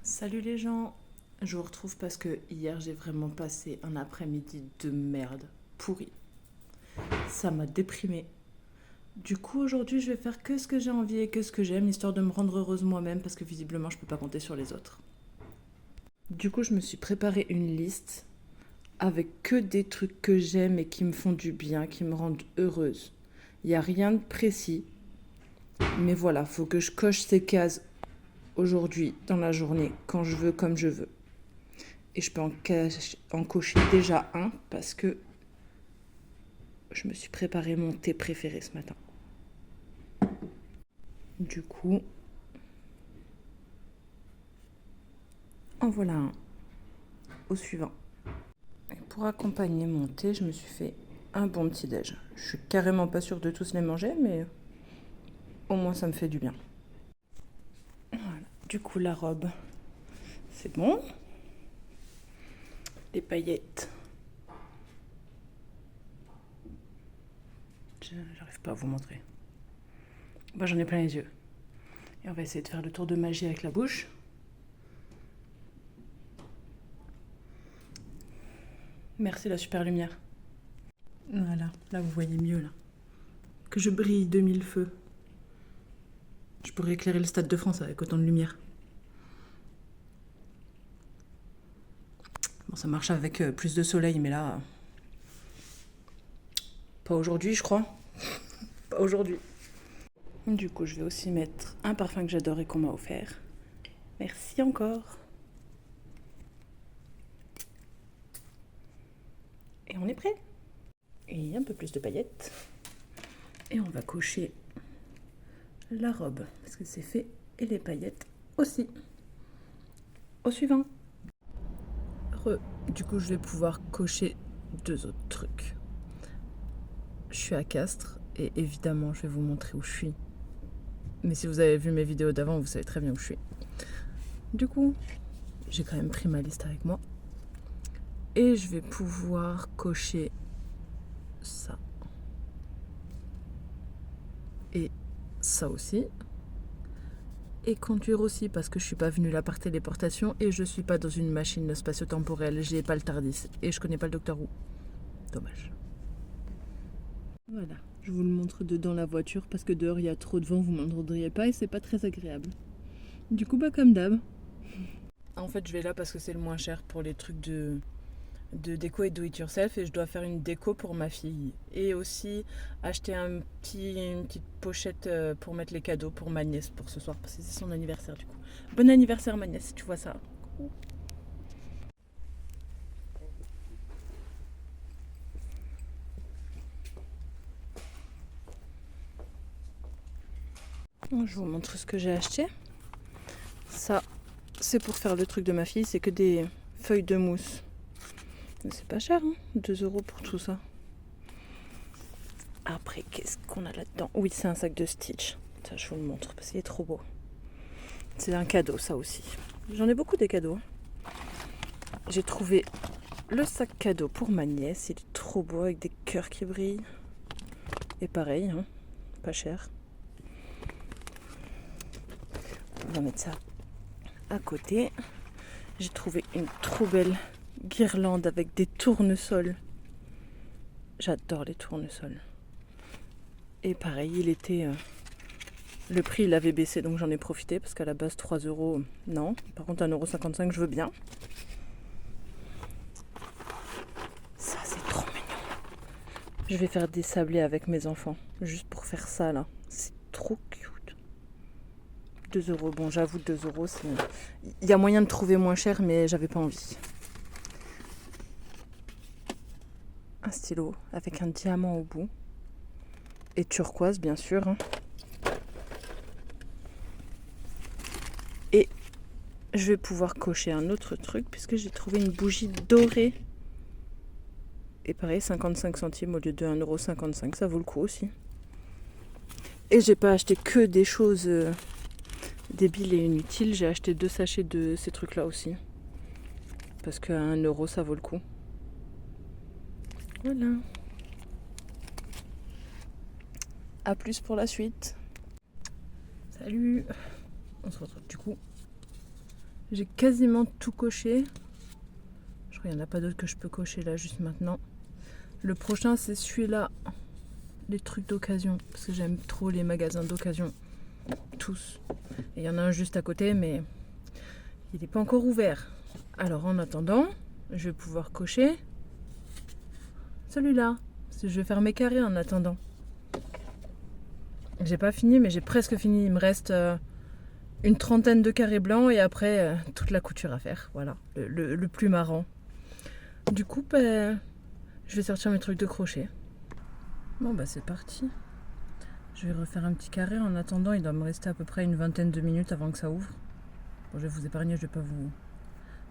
Salut les gens, je vous retrouve parce que hier j'ai vraiment passé un après-midi de merde, pourri. Ça m'a déprimée. Du coup aujourd'hui je vais faire que ce que j'ai envie et que ce que j'aime, histoire de me rendre heureuse moi-même parce que visiblement je peux pas compter sur les autres. Du coup je me suis préparé une liste avec que des trucs que j'aime et qui me font du bien, qui me rendent heureuse. Il n'y a rien de précis, mais voilà, faut que je coche ces cases aujourd'hui, dans la journée, quand je veux, comme je veux. Et je peux en cocher déjà un parce que je me suis préparé mon thé préféré ce matin. Du coup, en voilà un. Au suivant. Et pour accompagner mon thé, je me suis fait un bon petit déj. Je suis carrément pas sûre de tous les manger, mais au moins ça me fait du bien. Voilà. Du coup, la robe, c'est bon. Les paillettes. J'arrive pas à vous montrer. Bah, j'en ai plein les yeux. Et on va essayer de faire le tour de magie avec la bouche. Merci la super lumière. Voilà, là vous voyez mieux là. Que je brille de mille feux. Je pourrais éclairer le Stade de France avec autant de lumière. Bon, ça marche avec plus de soleil, mais là, pas aujourd'hui, je crois. Pas aujourd'hui. Du coup, je vais aussi mettre un parfum que j'adore et qu'on m'a offert. Merci encore. Et on est prêt. Et un peu plus de paillettes. Et on va cocher la robe, parce que c'est fait, et les paillettes aussi. Au suivant. Du coup, je vais pouvoir cocher deux autres trucs. Je suis à Castres, et évidemment, je vais vous montrer où je suis. Mais si vous avez vu mes vidéos d'avant, vous savez très bien où je suis. Du coup, j'ai quand même pris ma liste avec moi. Et je vais pouvoir cocher ça. Et ça aussi. Et conduire aussi, parce que je suis pas venue là par téléportation et je suis pas dans une machine spatio-temporelle. J'ai pas le Tardis et je connais pas le Docteur Who. Dommage. Voilà, je vous le montre dedans la voiture parce que dehors il y a trop de vent, vous m'entendriez pas et c'est pas très agréable. Du coup, bah comme d'hab. En fait, je vais là parce que c'est le moins cher pour les trucs de déco et do it yourself et je dois faire une déco pour ma fille et aussi acheter une petite pochette pour mettre les cadeaux pour ma nièce pour ce soir parce que c'est son anniversaire du coup. Bon anniversaire ma nièce si tu vois ça. Je vous montre ce que j'ai acheté. Ça, c'est pour faire le truc de ma fille, c'est que des feuilles de mousse. C'est pas cher, hein, 2 € pour tout ça. Après, qu'est-ce qu'on a là-dedans? Oui, c'est un sac de Stitch. Ça, je vous le montre parce qu'il est trop beau. C'est un cadeau, ça aussi. J'en ai beaucoup des cadeaux. J'ai trouvé le sac cadeau pour ma nièce. Il est trop beau avec des cœurs qui brillent. Et pareil, hein, pas cher. On va mettre ça à côté. J'ai trouvé une trop belle guirlande avec des tournesols. J'adore les tournesols. Et pareil, il était... le prix, il avait baissé, donc j'en ai profité, parce qu'à la base, 3 €, non. Par contre, 1,55 €, je veux bien. Ça, c'est trop mignon. Je vais faire des sablés avec mes enfants, juste pour faire ça, là. C'est trop cute. 2 €, bon, j'avoue, 2 €, c'est... Il y a moyen de trouver moins cher, mais j'avais pas envie. Un stylo avec un diamant au bout. Et turquoise, bien sûr. Hein. Et je vais pouvoir cocher un autre truc puisque j'ai trouvé une bougie dorée. Et pareil, 55 centimes au lieu de 1,55 €. Ça vaut le coup aussi. Et j'ai pas acheté que des choses débiles et inutiles. J'ai acheté 2 sachets de ces trucs-là aussi. Parce qu'à 1 € ça vaut le coup. Voilà. A plus pour la suite. Salut. On se retrouve du coup J'ai quasiment tout coché. Je crois qu'il n'y en a pas d'autres que je peux cocher là juste maintenant. Le prochain c'est celui-là. Les trucs d'occasion. Parce que j'aime trop les magasins d'occasion. Tous. Et il y en a un juste à côté mais il n'est pas encore ouvert. Alors en attendant, je vais pouvoir cocher celui-là. Parce que je vais faire mes carrés en attendant. J'ai pas fini mais j'ai presque fini. Il me reste une trentaine de carrés blancs et après toute la couture à faire. Voilà, le plus marrant. Du coup, je vais sortir mes trucs de crochet. Bon bah c'est parti. Je vais refaire un petit carré. En attendant, il doit me rester à peu près une vingtaine de minutes avant que ça ouvre. Bon, je vais vous épargner, je vais pas vous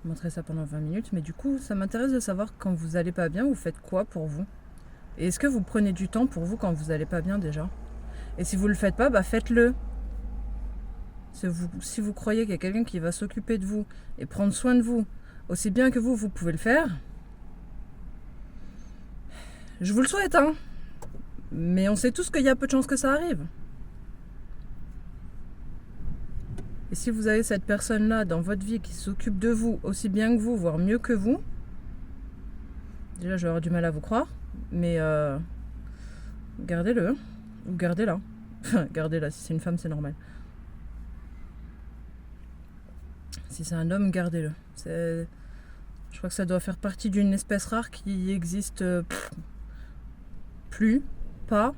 montrer ça pendant 20 minutes. Mais du coup, ça m'intéresse de savoir quand vous allez pas bien, vous faites quoi pour vous? Et est-ce que vous prenez du temps pour vous quand vous allez pas bien déjà? Et si vous le faites pas, bah faites-le. Si vous croyez qu'il y a quelqu'un qui va s'occuper de vous et prendre soin de vous aussi bien que vous pouvez le faire, je vous le souhaite, hein. Mais on sait tous qu'il y a peu de chances que ça arrive. Et si vous avez cette personne-là dans votre vie qui s'occupe de vous aussi bien que vous, voire mieux que vous, déjà je vais avoir du mal à vous croire, mais gardez-le, ou gardez-la. Enfin, gardez-la, si c'est une femme c'est normal. Si c'est un homme, gardez-le. Je crois que ça doit faire partie d'une espèce rare qui existe plus, pas.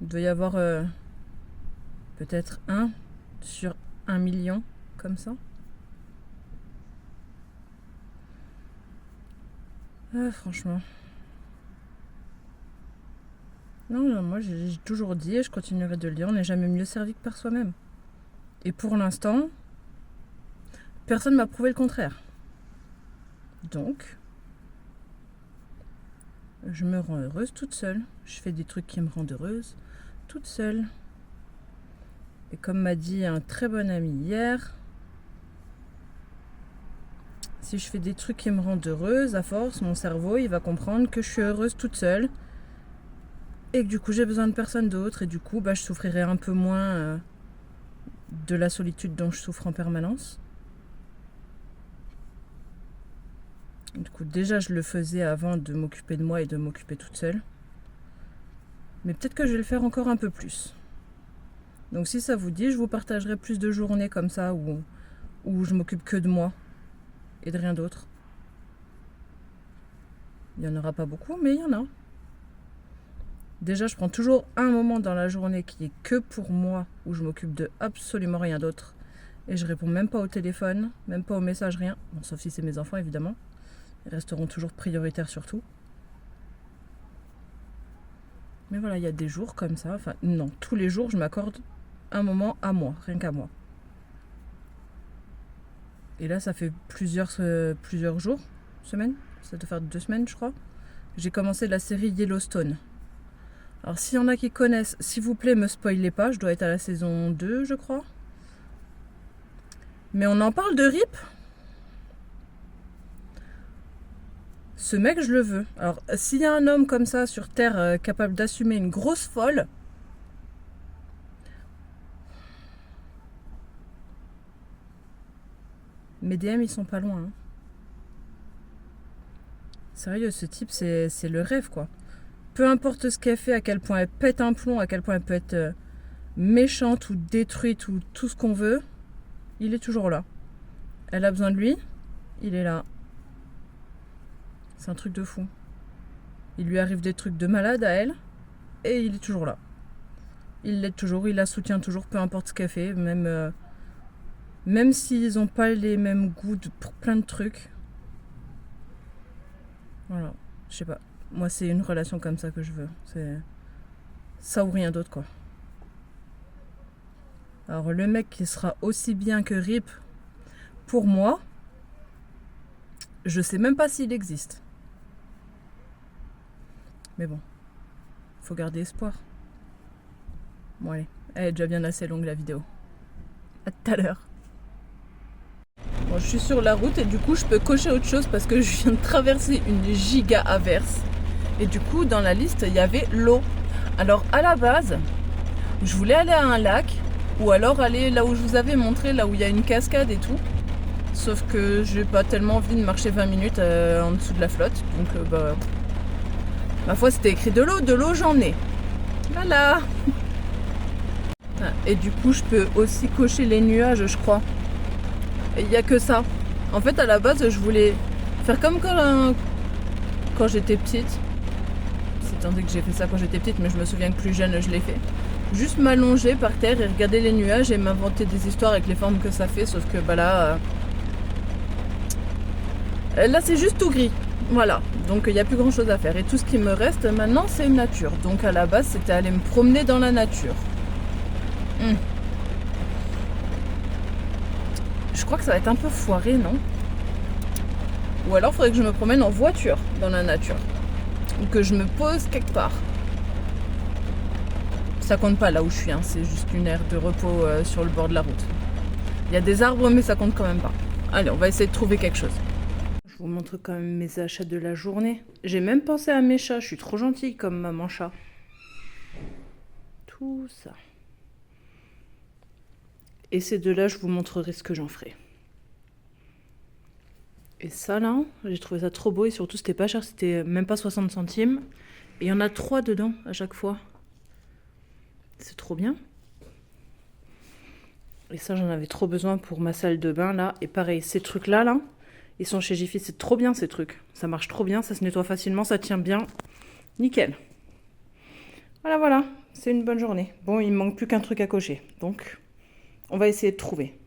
Il doit y avoir peut-être 1 sur 1 million, comme ça. Franchement. Non, moi j'ai toujours dit, et je continuerai de le dire, on n'est jamais mieux servi que par soi-même. Et pour l'instant, personne ne m'a prouvé le contraire. Donc, je me rends heureuse toute seule. Je fais des trucs qui me rendent heureuse toute seule. Et comme m'a dit un très bon ami hier, si je fais des trucs qui me rendent heureuse, à force, mon cerveau, il va comprendre que je suis heureuse toute seule. Et que du coup, j'ai besoin de personne d'autre. Et du coup, je souffrirai un peu moins de la solitude dont je souffre en permanence. Du coup, déjà, je le faisais avant de m'occuper de moi et de m'occuper toute seule. Mais peut-être que je vais le faire encore un peu plus. Donc si ça vous dit, je vous partagerai plus de journées comme ça où je m'occupe que de moi et de rien d'autre. Il n'y en aura pas beaucoup, mais il y en a. Déjà, je prends toujours un moment dans la journée qui est que pour moi, où je m'occupe de absolument rien d'autre. Et je réponds même pas au téléphone, même pas aux messages, rien. Bon, sauf si c'est mes enfants, évidemment. Ils resteront toujours prioritaires surtout. Mais voilà, il y a des jours comme ça. Enfin, non, tous les jours, je m'accorde un moment à moi, rien qu'à moi. Et là, ça fait plusieurs jours, semaines. Ça doit faire 2 semaines, je crois. J'ai commencé la série Yellowstone. Alors, s'il y en a qui connaissent, s'il vous plaît, me spoilez pas. Je dois être à la saison 2, je crois. Mais on en parle de Rip. Ce mec, je le veux. Alors, s'il y a un homme comme ça sur Terre capable d'assumer une grosse folle, mes DM, ils sont pas loin. Hein. Sérieux, ce type, c'est le rêve, quoi. Peu importe ce qu'elle fait, à quel point elle pète un plomb, à quel point elle peut être méchante ou détruite ou tout ce qu'on veut, il est toujours là. Elle a besoin de lui, il est là. C'est un truc de fou. Il lui arrive des trucs de malade à elle, et il est toujours là. Il l'aide toujours, il la soutient toujours, peu importe ce qu'elle fait, même s'ils n'ont pas les mêmes goûts pour plein de trucs. Voilà, je sais pas. Moi, c'est une relation comme ça que je veux. C'est ça ou rien d'autre, quoi. Alors, le mec qui sera aussi bien que Rip, pour moi, je sais même pas s'il existe. Mais bon, faut garder espoir. Bon, allez, elle est déjà bien assez longue la vidéo. À tout à l'heure. Bon, je suis sur la route et du coup, je peux cocher autre chose parce que je viens de traverser une giga averse. Et du coup, dans la liste, il y avait l'eau. Alors, à la base, je voulais aller à un lac Ou alors aller là où je vous avais montré, là où il y a une cascade et tout. Sauf que j'ai pas tellement envie de marcher 20 minutes en dessous de la flotte. Donc ma foi c'était écrit de l'eau j'en ai. Voilà. Et du coup je peux aussi cocher les nuages je crois. Et il n'y a que ça. En fait à la base je voulais faire comme quand j'étais petite. C'est tant que j'ai fait ça quand j'étais petite mais je me souviens que plus jeune je l'ai fait. Juste m'allonger par terre et regarder les nuages et m'inventer des histoires avec les formes que ça fait. Sauf que là c'est juste tout gris. Voilà, donc il n'y a plus grand chose à faire. Et tout ce qui me reste maintenant, c'est nature. Donc à la base, c'était aller me promener dans la nature. Je crois que ça va être un peu foiré, non? Ou alors, il faudrait que je me promène en voiture dans la nature. Ou que je me pose quelque part. Ça compte pas là où je suis, hein. C'est juste une aire de repos sur le bord de la route. Il y a des arbres, mais ça compte quand même pas. Allez, on va essayer de trouver quelque chose. Je vous montre quand même mes achats de la journée. J'ai même pensé à mes chats. Je suis trop gentille comme maman chat. Tout ça. Et ces deux-là, je vous montrerai ce que j'en ferai. Et ça, là, j'ai trouvé ça trop beau. Et surtout, c'était pas cher. C'était même pas 60 centimes. Et il y en a 3 dedans à chaque fois. C'est trop bien. Et ça, j'en avais trop besoin pour ma salle de bain, là. Et pareil, ces trucs-là, là, ils sont chez Jiffy. C'est trop bien, ces trucs. Ça marche trop bien. Ça se nettoie facilement. Ça tient bien. Nickel. Voilà. C'est une bonne journée. Bon, il me manque plus qu'un truc à cocher. Donc, on va essayer de trouver.